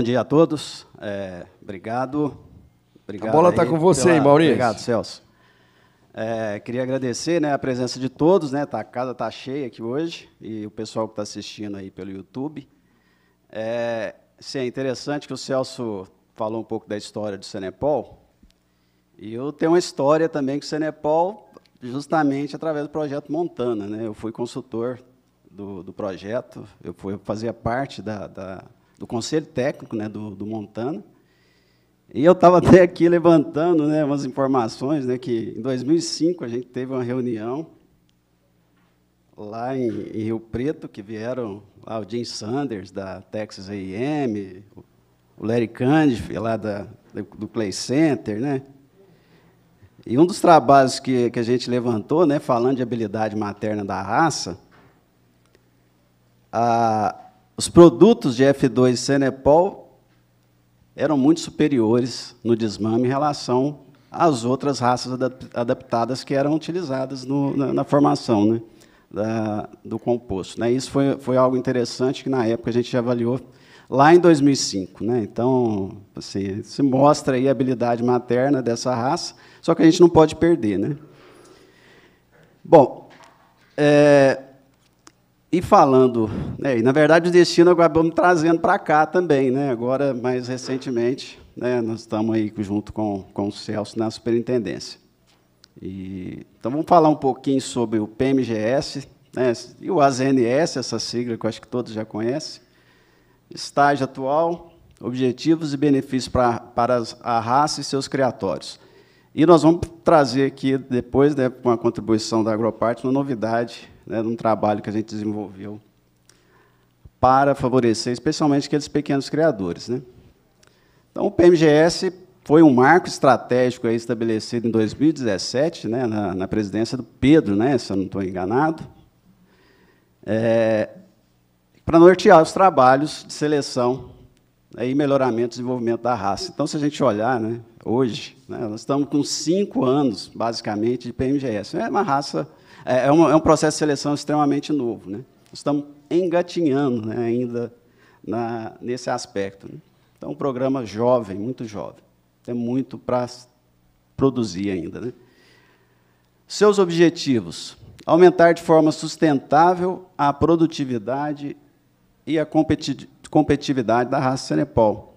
Bom dia a todos. Obrigado. A bola está com você, hein, Maurício? Obrigado, Celso. Queria agradecer, né, a presença de todos, né? A casa está cheia aqui hoje, e o pessoal que está assistindo aí pelo YouTube. É interessante que o Celso falou um pouco da história do Cenepol, e eu tenho uma história também com o Cenepol, justamente através do projeto Montana, né? Eu fui consultor do projeto, fazia parte do conselho técnico, né, do Montana, e eu estava até aqui levantando, né, umas informações, né, que em 2005 a gente teve uma reunião lá em Rio Preto, que vieram lá o Jim Sanders, da Texas A&M, o Larry Candiff, lá do Clay Center, né? E um dos trabalhos que a gente levantou, né, falando de habilidade materna da raça, os produtos de F2 Cenepol eram muito superiores no desmame em relação às outras raças adaptadas que eram utilizadas na formação, né, do composto, né? Isso foi algo interessante que, na época, a gente avaliou lá em 2005. Né? Então, assim, se mostra aí a habilidade materna dessa raça, só que a gente não pode perder. Né? Bom, e falando, né, e na verdade o destino acabamos trazendo para cá também, né, agora mais recentemente, né, nós estamos aí junto com o Celso na superintendência. Então vamos falar um pouquinho sobre o PMGS, né, e o AZNS, essa sigla que eu acho que todos já conhecem, estágio atual, objetivos e benefícios para a raça e seus criatórios. E nós vamos trazer aqui depois, né, com a contribuição da Agroparte, uma novidade, né, de um trabalho que a gente desenvolveu para favorecer, especialmente, aqueles pequenos criadores. Né? Então, o PMGS foi um marco estratégico aí estabelecido em 2017, né, na presidência do Pedro, né, se eu não estou enganado, para nortear os trabalhos de seleção, né, e melhoramento e desenvolvimento da raça. Então, se a gente olhar, né, hoje, né, nós estamos com 5 anos, basicamente, de PMGS. É uma raça... É um processo de seleção extremamente novo. Né? Estamos engatinhando, né, ainda nesse aspecto. Né? Então, um programa jovem, muito jovem. Tem muito para produzir ainda. Né? Seus objetivos: aumentar de forma sustentável a produtividade e a competitividade da raça Cenepol.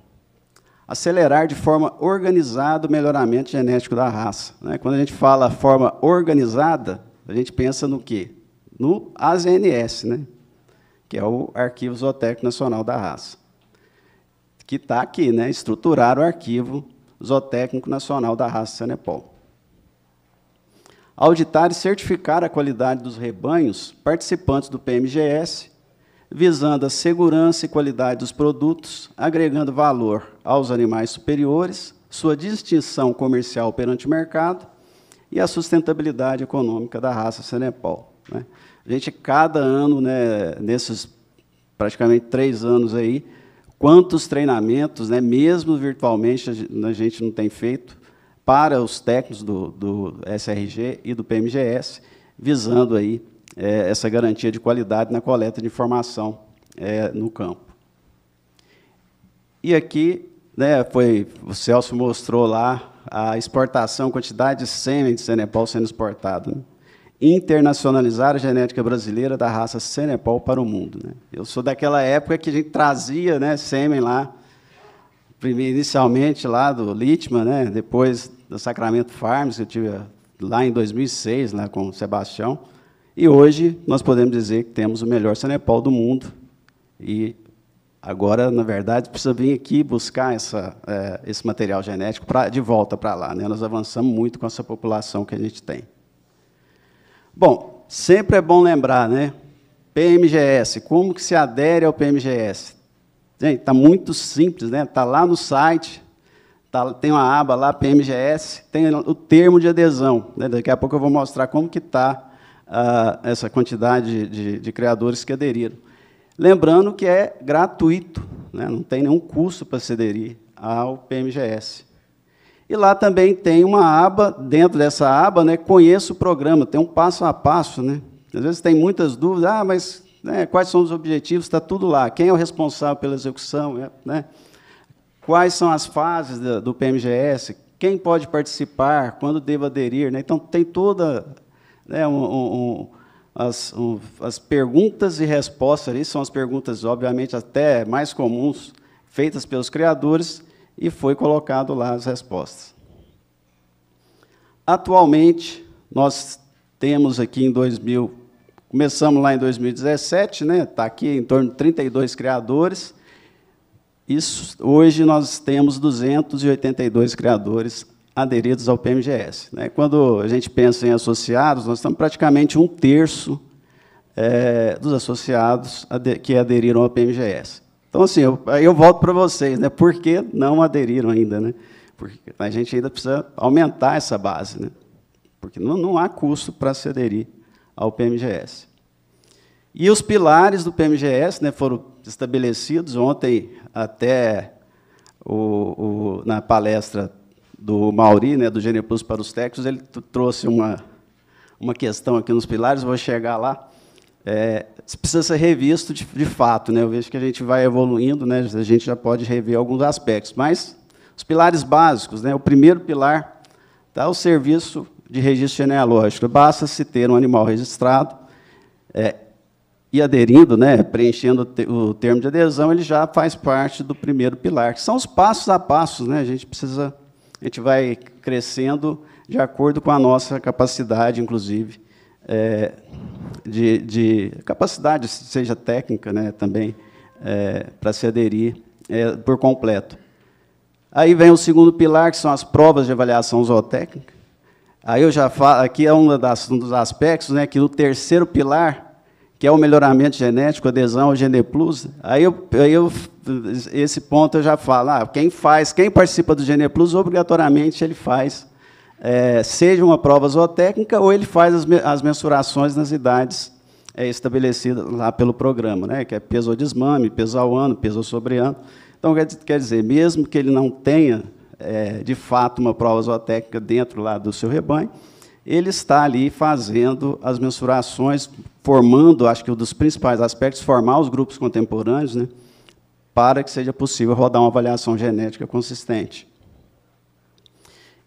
Acelerar de forma organizada o melhoramento genético da raça. Né? Quando a gente fala forma organizada, a gente pensa no quê? No AZNS, né? Que é o Arquivo Zootécnico Nacional da Raça, que está aqui, né? Estruturar o Arquivo Zootécnico Nacional da Raça Cenepol. Auditar e certificar a qualidade dos rebanhos participantes do PMGS, visando a segurança e qualidade dos produtos, agregando valor aos animais superiores, sua distinção comercial perante o mercado, e a sustentabilidade econômica da raça Cenepol. Né? A gente, cada ano, né, nesses praticamente 3 anos aí, quantos treinamentos, né, mesmo virtualmente, a gente não tem feito, para os técnicos do SRG e do PMGS, visando aí, essa garantia de qualidade na coleta de informação no campo. E aqui, né, o Celso mostrou lá a exportação, quantidade de sêmen de Cenepol sendo exportado. Né? Internacionalizar a genética brasileira da raça Cenepol para o mundo. Né? Eu sou daquela época que a gente trazia, né, sêmen lá, inicialmente lá do Litman, né, depois do Sacramento Farms, que eu tive lá em 2006, lá com o Sebastião, e hoje nós podemos dizer que temos o melhor Cenepol do mundo. E agora, na verdade, precisa vir aqui buscar esse material genético de volta para lá. Né? Nós avançamos muito com essa população que a gente tem. Bom, sempre é bom lembrar, né? PMGS, como que se adere ao PMGS? Gente, está muito simples, né? Está lá no site, tem uma aba lá, PMGS, tem o termo de adesão. Né? Daqui a pouco eu vou mostrar como que está essa quantidade de criadores que aderiram. Lembrando que é gratuito, né? Não tem nenhum custo para se aderir ao PMGS. E lá também tem uma aba, dentro dessa aba, né, conheça o programa, tem um passo a passo. Né? Às vezes tem muitas dúvidas, mas, né, quais são os objetivos, está tudo lá. Quem é o responsável pela execução? Né? quais são as fases do PMGS, quem pode participar, quando devo aderir, né? Então, tem toda, né, as perguntas e respostas ali, são as perguntas, obviamente, até mais comuns, feitas pelos criadores, e foi colocado lá as respostas. Atualmente, nós temos aqui começamos lá em 2017, né? Está aqui em torno de 32 criadores. Hoje nós temos 282 criadores aderidos ao PMGS. Né? Quando a gente pensa em associados, nós estamos praticamente 1/3 dos associados que aderiram ao PMGS. Então, assim, eu volto para vocês, né? Por que não aderiram ainda? Né? Porque a gente ainda precisa aumentar essa base, né? Porque não há custo para se aderir ao PMGS. E os pilares do PMGS, né, foram estabelecidos ontem, até na palestra do Mauri, né, do GenePlus para os técnicos, ele trouxe uma questão aqui nos pilares, vou chegar lá. Precisa ser revisto de fato, né? Eu vejo que a gente vai evoluindo, né? A gente já pode rever alguns aspectos, mas os pilares básicos, né? O primeiro pilar está o serviço de registro genealógico. Basta-se ter um animal registrado e aderindo, né, preenchendo o termo de adesão, ele já faz parte do primeiro pilar, que são os passos a passos, né? A gente vai crescendo de acordo com a nossa capacidade, inclusive, de capacidade, seja técnica, né, também, para se aderir por completo. Aí vem o segundo pilar, que são as provas de avaliação zootécnica. Aí eu já falo, aqui é um dos aspectos, né, que o terceiro pilar, que é o melhoramento genético, adesão ao GenePlus, esse ponto eu já falo, quem participa do GenePlus, obrigatoriamente ele faz, seja uma prova zootécnica ou ele faz as mensurações nas idades estabelecidas lá pelo programa, né, que é peso ao desmame, peso ao ano, peso ao sobre ano. Então, quer dizer, mesmo que ele não tenha, de fato, uma prova zootécnica dentro lá do seu rebanho, ele está ali fazendo as mensurações, formando, acho que um dos principais aspectos, formar os grupos contemporâneos, né, para que seja possível rodar uma avaliação genética consistente.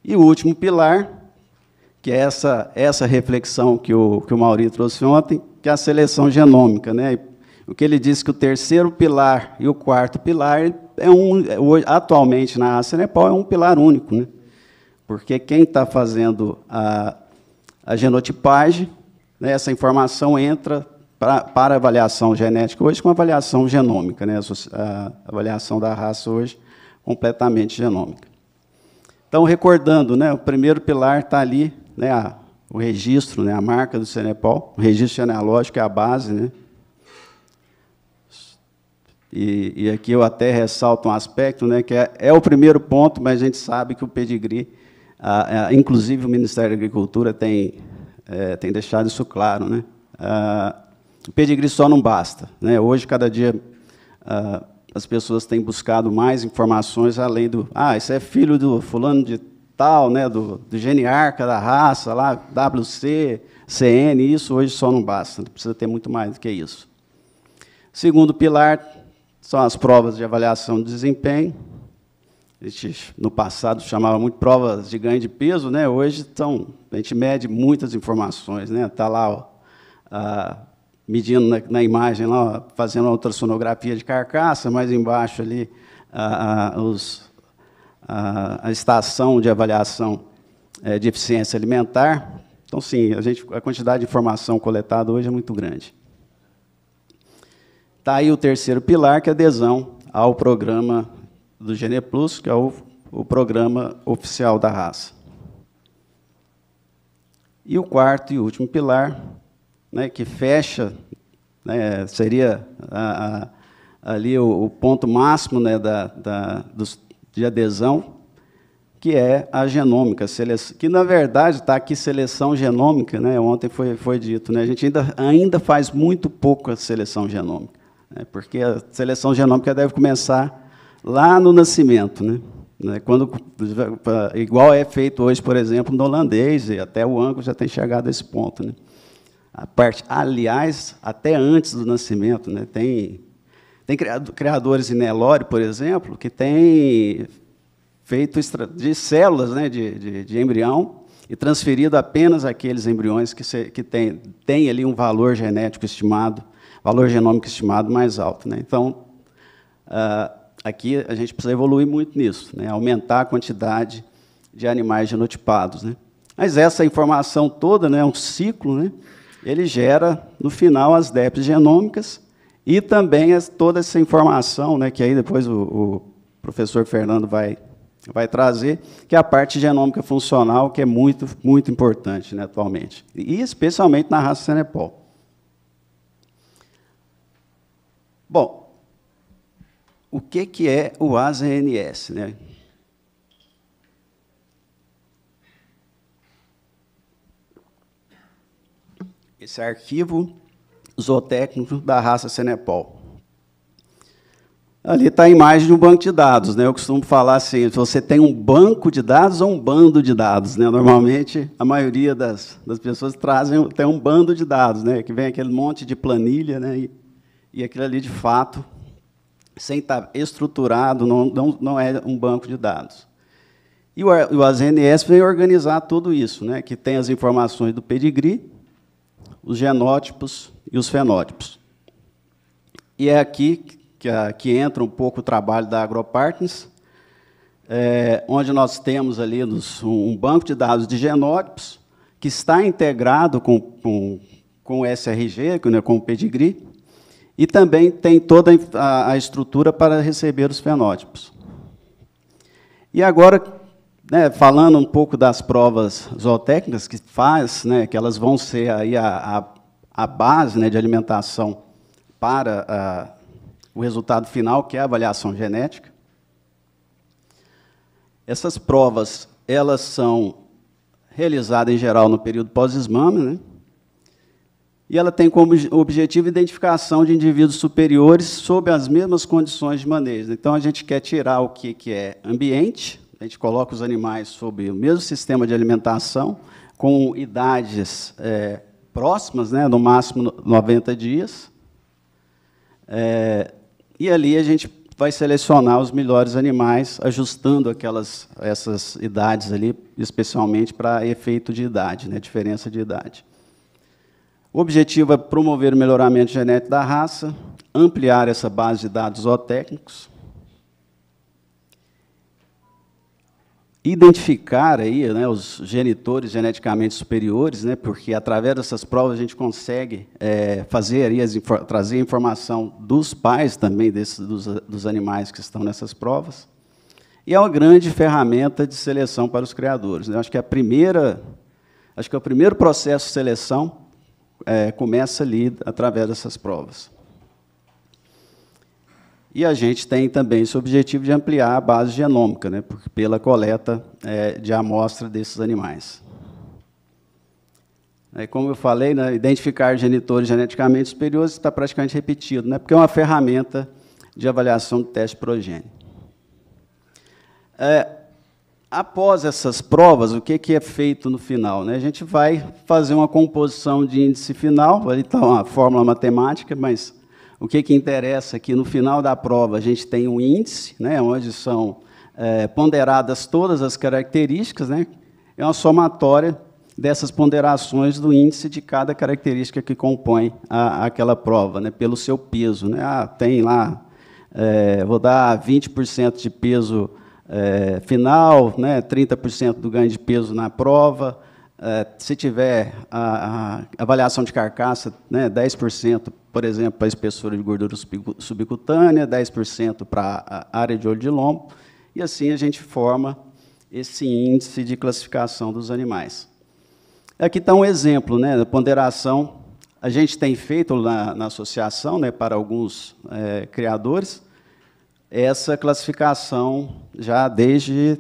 E o último pilar, que é essa reflexão que o Mauri trouxe ontem, que é a seleção genômica, né? O que ele disse que o terceiro pilar e o quarto pilar, atualmente na Cenepal, é um pilar único, né? Porque quem está fazendo a genotipagem, né, essa informação entra para a avaliação genética hoje com a avaliação genômica, né, a avaliação da raça hoje completamente genômica. Então, recordando, né, o primeiro pilar está ali, né, o registro, né, a marca do Cenepal, o registro genealógico é a base, né? E aqui eu até ressalto um aspecto, né, que é o primeiro ponto, mas a gente sabe que o pedigree, inclusive o Ministério da Agricultura tem deixado isso claro, né? O pedigree só não basta, né? Hoje, cada dia, as pessoas têm buscado mais informações além do esse é filho do fulano de tal, né, do geniarca da raça, lá, WC, CN, isso hoje só não basta, precisa ter muito mais do que isso. Segundo pilar são as provas de avaliação de desempenho. A gente, no passado, chamava muito provas de ganho de peso, né? Hoje a gente mede muitas informações, né? Está lá medindo na imagem, lá, fazendo uma ultrassonografia de carcaça, mais embaixo ali a estação de avaliação de eficiência alimentar. Então, sim, a quantidade de informação coletada hoje é muito grande. Está aí o terceiro pilar, que é a adesão ao programa do GenePlus, que é o programa oficial da raça. E o quarto e último pilar, né, que fecha, né, seria ali o ponto máximo, né, de adesão, que é a genômica, que, na verdade, está aqui seleção genômica, né, ontem foi dito, né, a gente ainda faz muito pouca seleção genômica, né, porque a seleção genômica deve começar lá no nascimento, né? Igual é feito hoje, por exemplo, no holandês, e até o Angus já tem chegado a esse ponto, né? Aliás, até antes do nascimento, né? Tem criadores em Nelore, por exemplo, que têm feito de células, né, de embrião e transferido apenas aqueles embriões que têm ali um valor genético estimado, valor genômico estimado mais alto, né? Então, aqui a gente precisa evoluir muito nisso, né, aumentar a quantidade de animais genotipados, né? Mas essa informação toda, né, é um ciclo, né, ele gera, no final, as DEPs genômicas e também toda essa informação, né, que aí depois o professor Fernando vai trazer, que é a parte genômica funcional, que é muito, muito importante, né, atualmente, e especialmente na raça Senepol. Bom, o que é o AZNS, né? Esse arquivo zootécnico da raça Senepol. Ali está a imagem de um banco de dados, né? Eu costumo falar assim, se você tem um banco de dados ou um bando de dados, né? Normalmente, a maioria das pessoas tem um bando de dados, né? Que vem aquele monte de planilha, né? E aquilo ali, de fato, sem estar estruturado, não é um banco de dados. E o AZNS vem organizar tudo isso, né? Que tem as informações do pedigree, os genótipos e os fenótipos. E é aqui que entra um pouco o trabalho da AgroPartners, onde nós temos ali um banco de dados de genótipos que está integrado com o SRG, com o pedigree, e também tem toda a estrutura para receber os fenótipos. E agora, né, falando um pouco das provas zootécnicas que faz, né, que elas vão ser aí a base, né, de alimentação para o resultado final, que é a avaliação genética. Essas provas, elas são realizadas, em geral, no período pós-exame, né, e ela tem como objetivo a identificação de indivíduos superiores sob as mesmas condições de manejo. Então, a gente quer tirar o que é ambiente, a gente coloca os animais sob o mesmo sistema de alimentação, com idades próximas, né, no máximo 90 dias, e ali a gente vai selecionar os melhores animais, ajustando essas idades ali, especialmente para efeito de idade, né, diferença de idade. O objetivo é promover o melhoramento genético da raça, ampliar essa base de dados zootécnicos, identificar aí, né, os genitores geneticamente superiores, né, porque através dessas provas a gente consegue fazer aí trazer informação dos pais também dos animais que estão nessas provas, e é uma grande ferramenta de seleção para os criadores, né? Eu acho que o primeiro processo de seleção começa ali através dessas provas. E a gente tem também esse objetivo de ampliar a base genômica, né, pela coleta de amostra desses animais. Como eu falei, né, identificar genitores geneticamente superiores está praticamente repetido, né, porque é uma ferramenta de avaliação do teste progênio. Após essas provas, o que é feito no final, né? A gente vai fazer uma composição de índice final, ali está uma fórmula matemática, mas o que interessa aqui no final da prova, a gente tem um índice, né, onde são ponderadas todas as características, né? É uma somatória dessas ponderações do índice de cada característica que compõe aquela prova, né, pelo seu peso, né? Tem lá, vou dar 20% de peso final, né, 30% do ganho de peso na prova, se tiver a avaliação de carcaça, né, 10%, por exemplo, para a espessura de gordura subcutânea, 10% para a área de olho de lombo, e assim a gente forma esse índice de classificação dos animais. Aqui está um exemplo, né, da ponderação. A gente tem feito na associação, né, para alguns criadores, essa classificação já desde,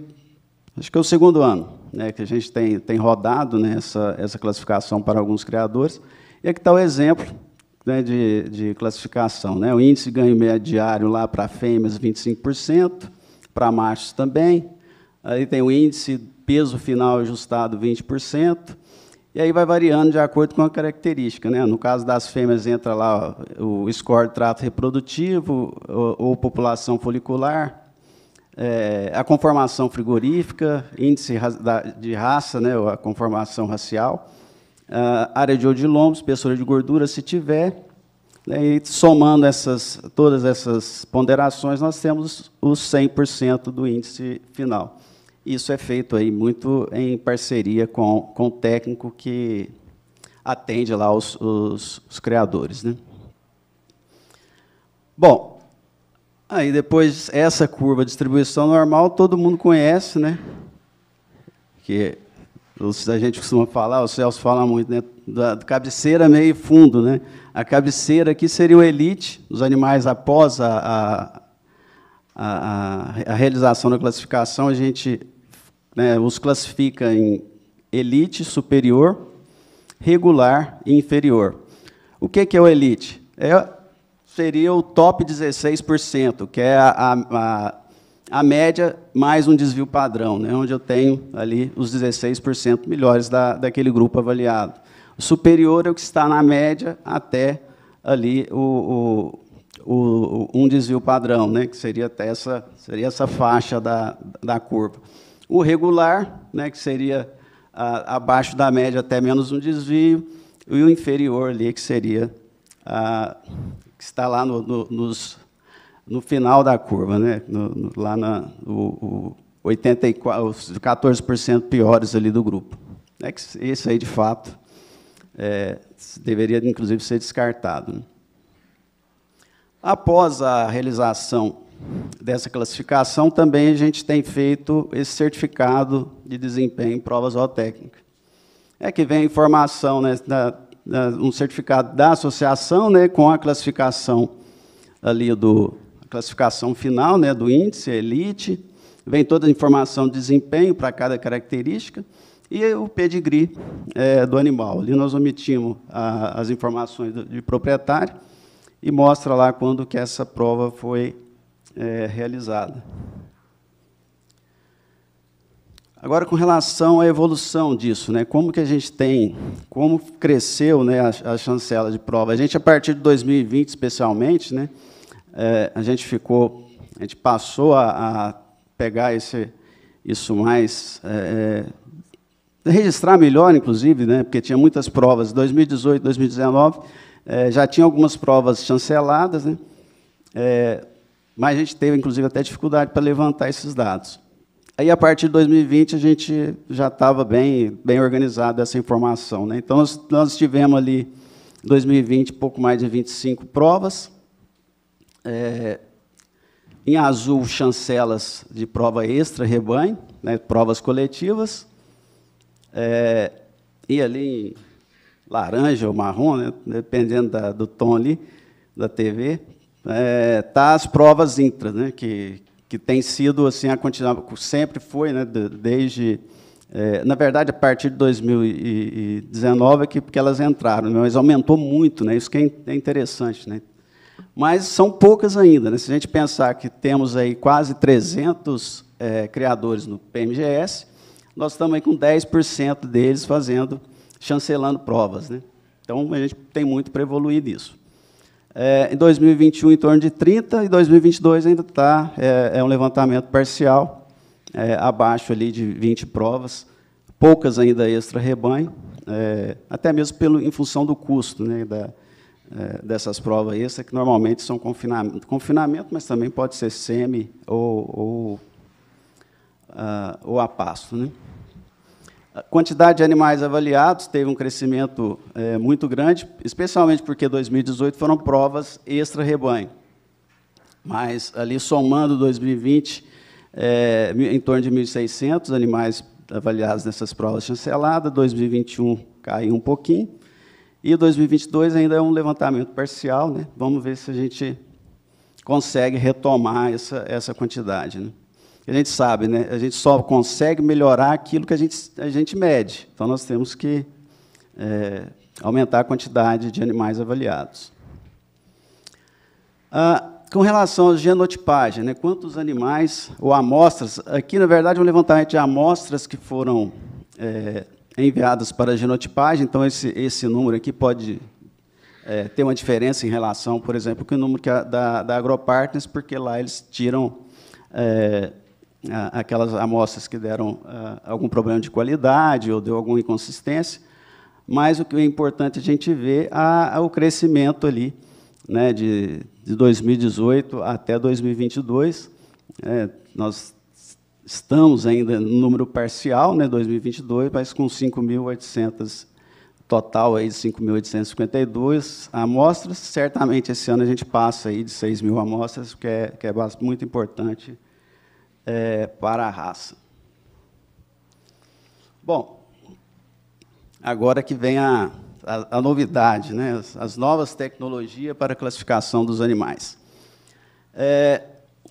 acho que é o segundo ano, né, que a gente tem rodado, né, essa classificação para alguns criadores. E aqui está o exemplo, né, de classificação, né, o índice de ganho médio diário lá para fêmeas, 25%, para machos também. Aí tem o índice peso final ajustado, 20%. E aí vai variando de acordo com a característica, né? No caso das fêmeas, entra lá o score de trato reprodutivo, ou população folicular, a conformação frigorífica, índice de raça, né? A conformação racial, área de odilombo, espessura de gordura, se tiver, né? E somando todas essas ponderações, nós temos os 100% do índice final. Isso é feito aí muito em parceria com o técnico que atende lá os criadores, né? Bom, aí depois essa curva de distribuição normal todo mundo conhece, né? Que a gente costuma falar, o Celso fala muito, né? Da cabeceira, meio e fundo, né? A cabeceira aqui seria o elite, os animais após a realização da classificação, a gente os classifica em elite, superior, regular e inferior. O que é o elite? Seria o top 16%, que é a média mais um desvio padrão, né, onde eu tenho ali os 16% melhores daquele grupo avaliado. O superior é o que está na média até ali um desvio padrão, né, que seria até essa faixa da curva. O regular, né, que seria abaixo da média até menos um desvio, e o inferior ali, que seria que está lá no final da curva, né, lá o 84, os 14% piores ali do grupo. Esse aí, de fato, deveria, inclusive, ser descartado, né? Após a realização dessa classificação, também a gente tem feito esse certificado de desempenho em prova zootécnica. Que vem a informação, né, um certificado da associação, né, com a classificação ali a classificação final, né, do índice, elite, vem toda a informação de desempenho para cada característica, e o pedigree do animal. Ali nós omitimos as informações de proprietário e mostra lá quando que essa prova foi realizada. Agora, com relação à evolução disso, né, como que a gente como cresceu, né, a chancela de prova? A gente, a partir de 2020, especialmente, né, a gente passou a pegar isso mais, registrar melhor, inclusive, né, porque tinha muitas provas. Em 2018, 2019, já tinha algumas provas chanceladas, né, mas a gente teve, inclusive, até dificuldade para levantar esses dados. Aí, a partir de 2020, a gente já estava bem organizado essa informação, né? Então, nós tivemos ali, em 2020, pouco mais de 25 provas. Em azul, chancelas de prova extra, rebanho, né, provas coletivas. E ali, em laranja ou marrom, né, dependendo do tom ali, da TV, tá as provas intra, né, que tem sido assim a continuar, sempre foi, né, desde, na verdade, a partir de 2019 porque elas entraram, mas aumentou muito, né, isso que é interessante, né. Mas são poucas ainda, né. Se a gente pensar que temos aí quase 300 criadores no PMGS, nós estamos aí com 10% deles chancelando provas, né. Então, a gente tem muito para evoluir nisso. Em 2021, em torno de 30, e 2022 ainda está, um levantamento parcial, abaixo ali de 20 provas, poucas ainda extra-rebanho, até mesmo em função do custo, né, dessas provas extra, que normalmente são confinamento, mas também pode ser semi ou a pasto, né. A quantidade de animais avaliados teve um crescimento muito grande, especialmente porque 2018 foram provas extra-rebanho. Mas, ali, somando 2020, em torno de 1.600 animais avaliados nessas provas chanceladas, 2021 caiu um pouquinho, e 2022 ainda é um levantamento parcial, né? Vamos ver se a gente consegue retomar essa quantidade, né? A gente sabe, né, a gente só consegue melhorar aquilo que a gente mede. Então, nós temos que aumentar a quantidade de animais avaliados. Com relação à genotipagem, né, quantos animais ou amostras, aqui, na verdade, é um levantamento de amostras que foram enviadas para a genotipagem. Então, esse número aqui pode ter uma diferença em relação, por exemplo, com o número da AgroPartners, porque lá eles tiram aquelas amostras que deram algum problema de qualidade ou deu alguma inconsistência. Mas o que é importante a gente ver o crescimento ali, né, de 2018 até 2022. Nós estamos ainda no número parcial, né, 2022, mas com 5.800, total aí de 5.852 amostras. Certamente, esse ano, a gente passa aí de 6.000 amostras, que é muito importante para a raça. Bom, agora que vem a novidade, né, as novas tecnologias para a classificação dos animais.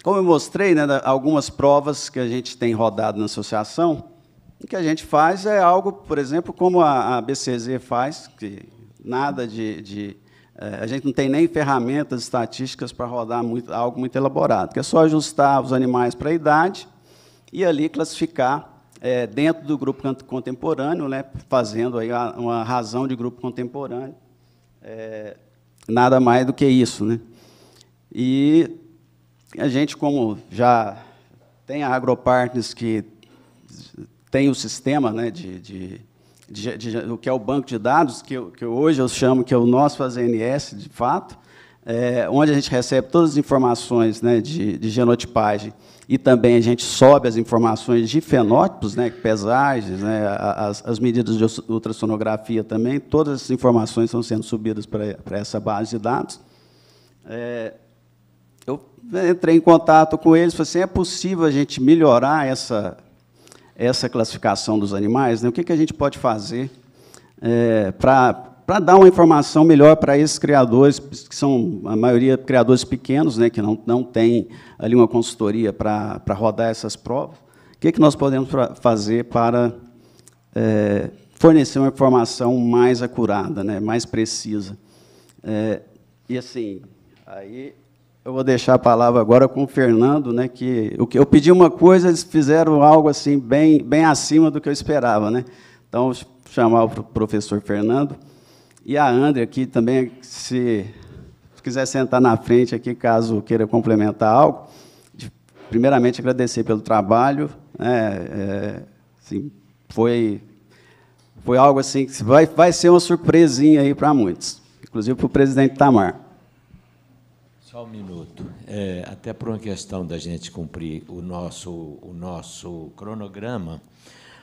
Como eu mostrei, né, algumas provas que a gente tem rodado na associação, o que a gente faz é algo, por exemplo, como a BCZ faz, que nada a gente não tem nem ferramentas estatísticas para rodar algo muito elaborado, que é só ajustar os animais para a idade e ali classificar dentro do grupo contemporâneo, né, fazendo aí uma razão de grupo contemporâneo. Nada mais do que isso, né? E a gente, como já tem a AgroPartners, que tem o sistema, né, o que é o banco de dados, que hoje eu chamo que é o nosso AZNS, de fato, onde a gente recebe todas as informações, né, de genotipagem, e também a gente sobe as informações de fenótipos, né, pesagens, né, as medidas de ultrassonografia também, todas essas informações estão sendo subidas para essa base de dados. Eu entrei em contato com eles, falei assim, é possível a gente melhorar essa classificação dos animais, né? O que a gente pode fazer para dar uma informação melhor para esses criadores, que são, a maioria, criadores pequenos, né, que não têm ali uma consultoria para rodar essas provas. O que nós podemos fazer para fornecer uma informação mais acurada, né, mais precisa? E, assim, aí eu vou deixar a palavra agora com o Fernando, né, que eu pedi uma coisa, eles fizeram algo assim bem acima do que eu esperava, né? Então, vou chamar o professor Fernando. E a André aqui também, se quiser sentar na frente aqui, caso queira complementar algo. Primeiramente, agradecer pelo trabalho. Assim, foi algo assim que vai ser uma surpresinha aí para muitos, inclusive para o presidente Itamar. Só um minuto. Até por uma questão da gente cumprir o nosso cronograma,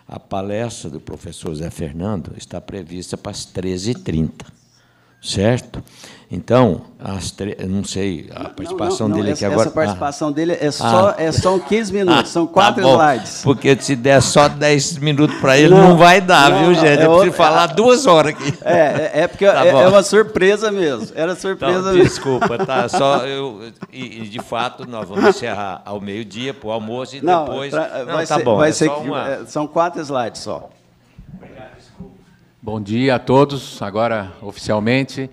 a palestra do professor Zé Fernando está prevista para as 13h30, certo? Então, não sei, a participação dele aqui agora... Essa participação dele são 15 minutos, são 4 slides. Porque se der só 10 minutos para ele, não vai dar, viu, gente? Eu preciso falar 2 horas aqui. Porque é uma surpresa mesmo. Era surpresa mesmo. Desculpa, tá? E, de fato, nós vamos encerrar ao meio-dia, para o almoço, e depois... São 4 slides só. Obrigado, desculpa. Bom dia a todos, agora oficialmente.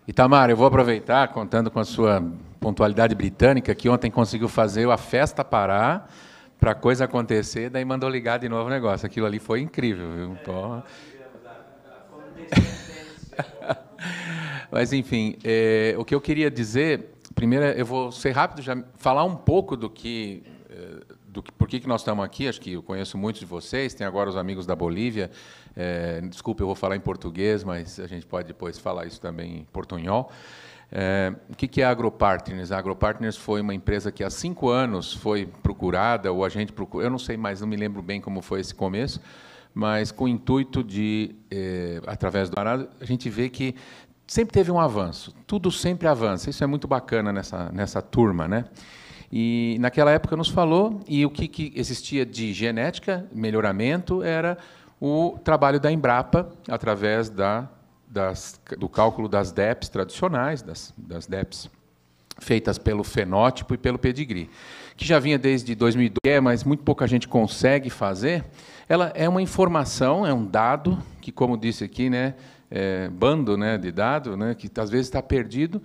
Itamar, eu vou aproveitar, contando com a sua pontualidade britânica, que ontem conseguiu fazer a festa parar para a coisa acontecer, daí mandou ligar de novo o negócio. Aquilo ali foi incrível, viu? Mas, enfim, o que eu queria dizer, primeiro, eu vou ser rápido, já falar um pouco por que nós estamos aqui. Acho que eu conheço muitos de vocês, tem agora os amigos da Bolívia. Desculpe, eu vou falar em português, mas a gente pode depois falar isso também em portunhol. O que é a AgroPartners? A AgroPartners foi uma empresa que há 5 anos foi procurada, ou a gente procurou, eu não sei mais, não me lembro bem como foi esse começo, mas com o intuito de, através do Arado, a gente vê que sempre teve um avanço, tudo sempre avança. Isso é muito bacana nessa turma, né? E, naquela época, nos falou, e o que existia de genética, melhoramento, era o trabalho da Embrapa, através do cálculo das DEPs tradicionais, das DEPs feitas pelo fenótipo e pelo pedigree, que já vinha desde 2002, mas muito pouca gente consegue fazer. Ela é uma informação, é um dado, que, como disse aqui, né, bando, né, de dado, né, que às vezes está perdido.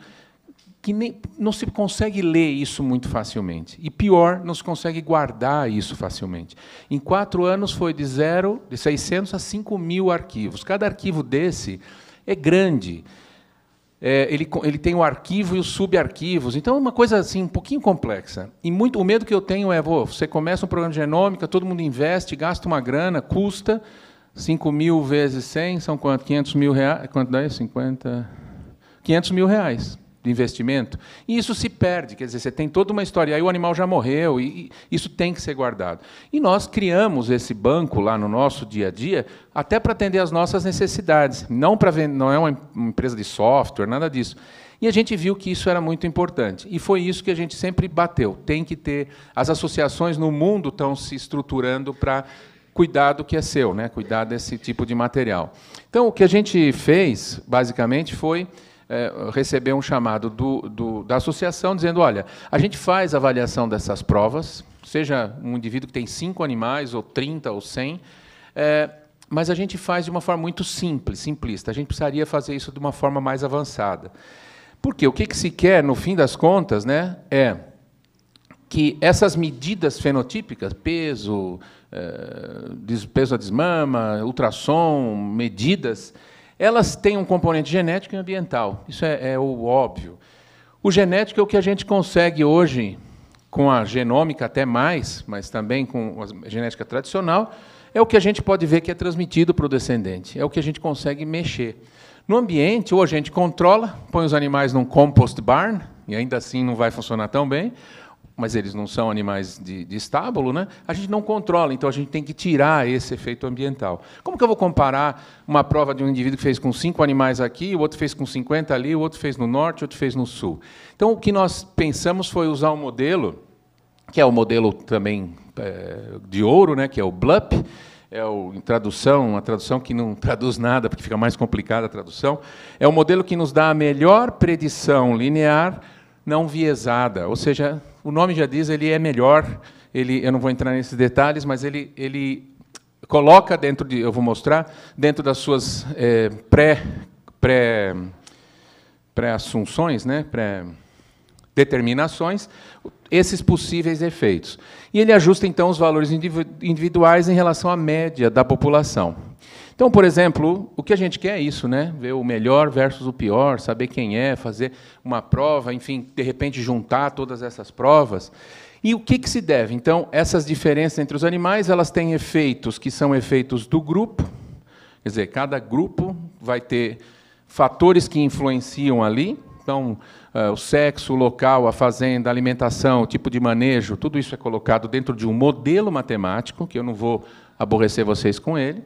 que não se consegue ler isso muito facilmente. E pior, não se consegue guardar isso facilmente. Em 4 anos foi de 600 a 5.000 arquivos. Cada arquivo desse é grande. Ele tem o arquivo e os subarquivos. Então, é uma coisa assim, um pouquinho complexa. E o medo que eu tenho é, você começa um programa de genômica, todo mundo investe, gasta uma grana, custa 5.000 vezes 100, são quanto? 500 mil reais? Quanto dá isso? 500 mil reais de investimento. E isso se perde, quer dizer, você tem toda uma história, aí o animal já morreu, e isso tem que ser guardado. E nós criamos esse banco lá no nosso dia a dia, até para atender às nossas necessidades. Não é uma empresa de software, nada disso. E a gente viu que isso era muito importante. E foi isso que a gente sempre bateu. Tem que ter... As associações no mundo estão se estruturando para cuidar do que é seu, né? Cuidar desse tipo de material. Então, o que a gente fez, basicamente, foi receber um chamado da associação dizendo, olha, a gente faz avaliação dessas provas, seja um indivíduo que tem 5 animais, ou 30, ou 100, mas a gente faz de uma forma muito simplista. A gente precisaria fazer isso de uma forma mais avançada. Por quê? O que se quer, no fim das contas, né, é que essas medidas fenotípicas, peso, peso da desmama, ultrassom, medidas, elas têm um componente genético e ambiental. Isso é o óbvio. O genético é o que a gente consegue hoje, com a genômica até mais, mas também com a genética tradicional, é o que a gente pode ver que é transmitido para o descendente, é o que a gente consegue mexer. No ambiente, ou a gente controla, põe os animais num compost barn, e ainda assim não vai funcionar tão bem, mas eles não são animais de estábulo, né? A gente não controla, então a gente tem que tirar esse efeito ambiental. Como que eu vou comparar uma prova de um indivíduo que fez com 5 animais aqui, o outro fez com 50 ali, o outro fez no norte, o outro fez no sul? Então, o que nós pensamos foi usar um modelo, que é o modelo também de ouro, né? Que é o BLUP, uma tradução que não traduz nada, porque fica mais complicada a tradução. É o modelo que nos dá a melhor predição linear não viesada, ou seja, o nome já diz, ele é melhor, eu não vou entrar nesses detalhes, mas ele coloca dentro eu vou mostrar, dentro das suas pré-assunções, né, pré-determinações, esses possíveis efeitos. E ele ajusta, então, os valores individuais em relação à média da população. Então, por exemplo, o que a gente quer é isso, né? Ver o melhor versus o pior, saber quem é, fazer uma prova, enfim, de repente juntar todas essas provas. E o que se deve? Então, essas diferenças entre os animais, elas têm efeitos que são efeitos do grupo, quer dizer, cada grupo vai ter fatores que influenciam ali. Então, o sexo, o local, a fazenda, a alimentação, o tipo de manejo, tudo isso é colocado dentro de um modelo matemático, que eu não vou aborrecer vocês com ele.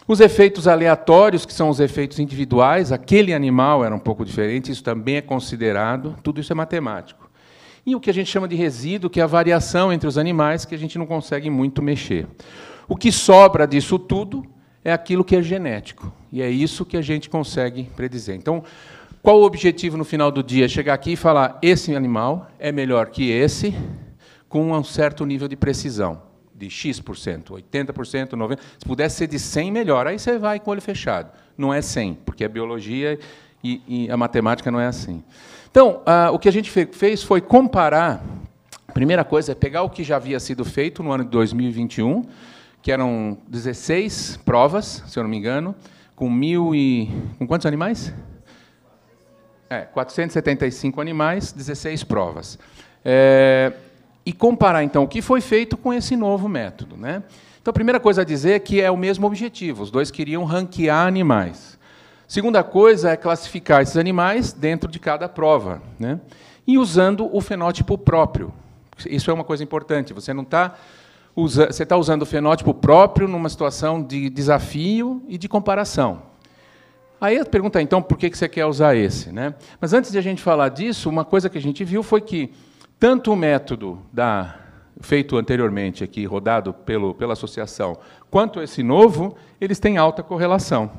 Os efeitos aleatórios, que são os efeitos individuais, aquele animal era um pouco diferente, isso também é considerado, tudo isso é matemático. E o que a gente chama de resíduo, que é a variação entre os animais, que a gente não consegue muito mexer. O que sobra disso tudo é aquilo que é genético, e é isso que a gente consegue predizer. Então, qual o objetivo no final do dia? Chegar aqui e falar, esse animal é melhor que esse, com um certo nível de precisão. De X%, 80%, 90%. Se pudesse ser de 100, melhor. Aí você vai com o olho fechado. Não é 100, porque é biologia e a matemática não é assim. Então, o que a gente fez foi comparar. A primeira coisa é pegar o que já havia sido feito no ano de 2021, que eram 16 provas, se eu não me engano, com com quantos animais? 475 animais, 16 provas. E comparar, então, o que foi feito com esse novo método, né? Então, a primeira coisa a dizer é que é o mesmo objetivo. Os dois queriam ranquear animais. Segunda coisa é classificar esses animais dentro de cada prova, né? E usando o fenótipo próprio. Isso é uma coisa importante. Você está usando o fenótipo próprio numa situação de desafio e de comparação. Aí a pergunta é, então, por que você quer usar esse, né? Mas antes de a gente falar disso, uma coisa que a gente viu foi que tanto o método feito anteriormente aqui, rodado pela associação, quanto esse novo, eles têm alta correlação.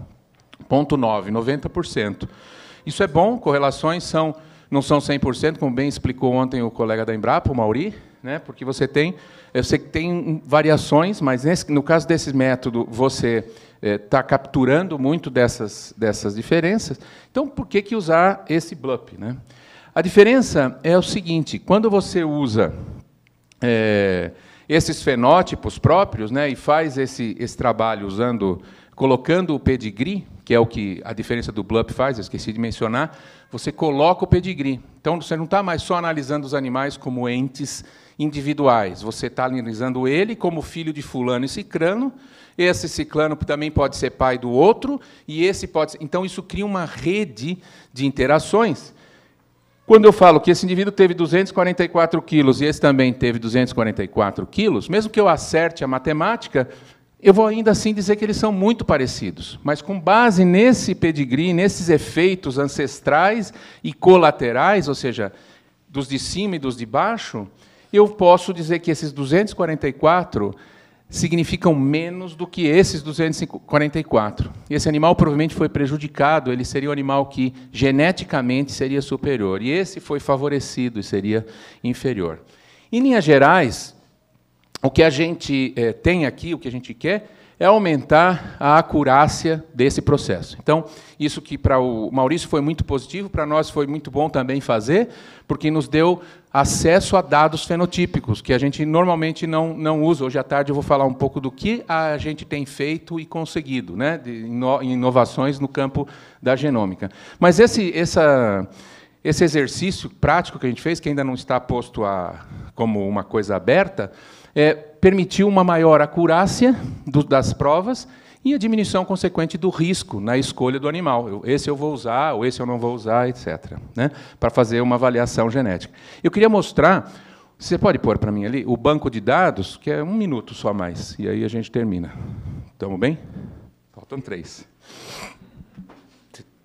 0,9, 90%. Isso é bom, correlações não são 100%, como bem explicou ontem o colega da Embrapa, o Mauri, né, porque eu sei que tem variações, mas no caso desse método, você está capturando muito dessas diferenças. Então, por que usar esse BLUP, né? A diferença é o seguinte, quando você usa esses fenótipos próprios, né, e faz esse trabalho colocando o pedigree, que é o que a diferença do BLUP faz, eu esqueci de mencionar, você coloca o pedigree. Então, você não está mais só analisando os animais como entes individuais, você está analisando ele como filho de fulano e cicrano, esse ciclano também pode ser pai do outro, e esse pode ser... Então, isso cria uma rede de interações. Quando eu falo que esse indivíduo teve 244 quilos e esse também teve 244 quilos, mesmo que eu acerte a matemática, eu vou ainda assim dizer que eles são muito parecidos. Mas, com base nesse pedigree, nesses efeitos ancestrais e colaterais, ou seja, dos de cima e dos de baixo, eu posso dizer que esses 244 significam menos do que esses 244. Esse animal provavelmente foi prejudicado, ele seria um animal que geneticamente seria superior, e esse foi favorecido e seria inferior. Em linhas gerais, o que a gente tem aqui, o que a gente quer, é aumentar a acurácia desse processo. Então, isso que para o Maurício foi muito positivo, para nós foi muito bom também fazer, porque nos deu acesso a dados fenotípicos, que a gente normalmente não usa. Hoje à tarde eu vou falar um pouco do que a gente tem feito e conseguido, né, de inovações no campo da genômica. Mas esse exercício prático que a gente fez, que ainda não está posto como uma coisa aberta, permitiu uma maior acurácia das provas e a diminuição consequente do risco na escolha do animal. Esse eu vou usar, ou esse eu não vou usar, etc., né, para fazer uma avaliação genética. Eu queria mostrar, você pode pôr para mim ali, o banco de dados, que é 1 minuto só mais, e aí a gente termina. Estamos bem? Faltam 3.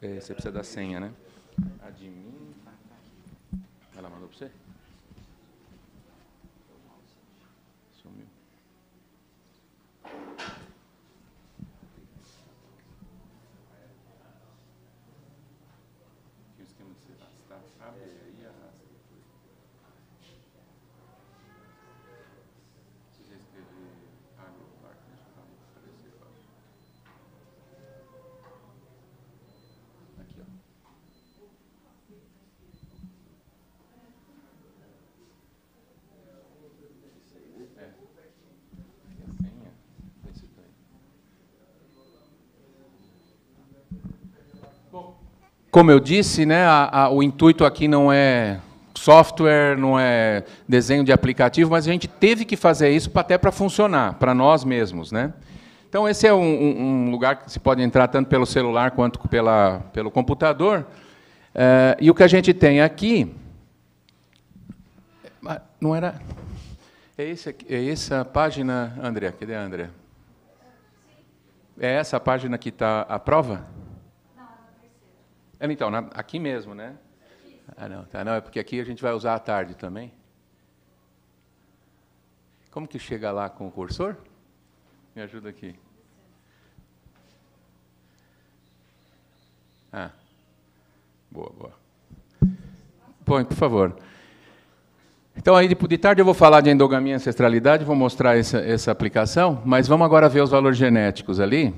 Você precisa da senha, né? Admin. Ela mandou para você? Sumiu. O esquema de você arrastar, abre aí e arrasta depois. Se você escrever AgroPark, deixa eu aparecer, eu acho. Aqui, ó. Como eu disse, né, o intuito aqui não é software, não é desenho de aplicativo, mas a gente teve que fazer isso até para funcionar, para nós mesmos, né? Então, esse é um lugar que se pode entrar tanto pelo celular quanto pelo computador. E o que a gente tem aqui... Não era... É essa página, André? Cadê a André? É essa a página que está a prova? Não, então, aqui mesmo, né? Não, tá, não, é porque aqui a gente vai usar à tarde também. Como que chega lá com o cursor? Me ajuda aqui. Boa, boa. Põe, por favor. Então, aí de tarde eu vou falar de endogamia e ancestralidade, vou mostrar essa aplicação, mas vamos agora ver os valores genéticos ali.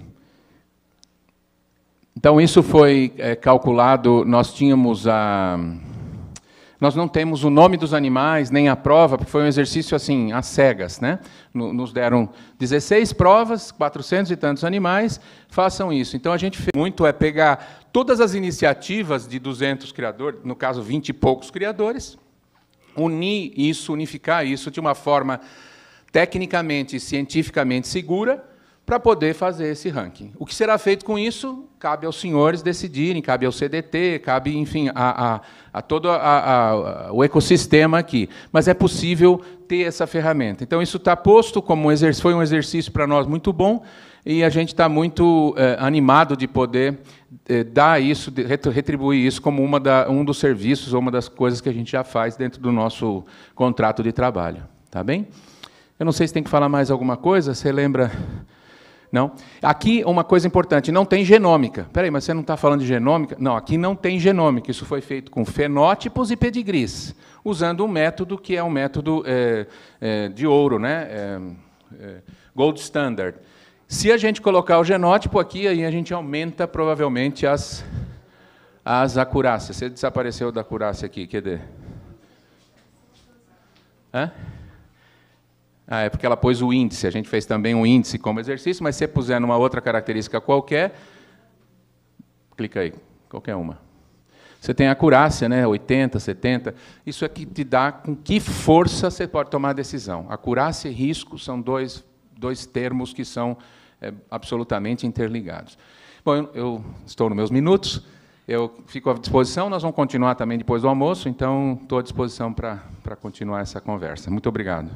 Então, isso foi calculado, nós não temos o nome dos animais, nem a prova, porque foi um exercício assim, às cegas, né? Nos deram 16 provas, 400 e tantos animais, façam isso. Então, a gente fez muito pegar todas as iniciativas de 200 criadores, no caso, 20 e poucos criadores, unificar isso de uma forma tecnicamente e cientificamente segura, para poder fazer esse ranking. O que será feito com isso, cabe aos senhores decidirem, cabe ao CDT, cabe, enfim, a todo o ecossistema aqui. Mas é possível ter essa ferramenta. Então, isso está posto como foi um exercício para nós muito bom, e a gente está muito animado de poder dar isso, retribuir isso como um dos serviços, ou uma das coisas que a gente já faz dentro do nosso contrato de trabalho. Tá bem? Eu não sei se tem que falar mais alguma coisa, você lembra... Não. Aqui, uma coisa importante, não tem genômica. Espera aí, mas você não está falando de genômica? Não, aqui não tem genômica. Isso foi feito com fenótipos e pedigrees, usando um método que é um método de ouro, né? Gold standard. Se a gente colocar o genótipo aqui, aí a gente aumenta, provavelmente, As acuráceas. Você desapareceu da acurácia aqui, cadê? Hã? Ah, é porque ela pôs o índice. A gente fez também um índice como exercício, mas se você puser numa outra característica qualquer, clica aí, qualquer uma. Você tem a acurácia, né, 80, 70. Isso é que te dá com que força você pode tomar a decisão. Acurácia e risco são dois termos que são absolutamente interligados. Bom, eu estou nos meus minutos. Eu fico à disposição, nós vamos continuar também depois do almoço, então estou à disposição para continuar essa conversa. Muito obrigado.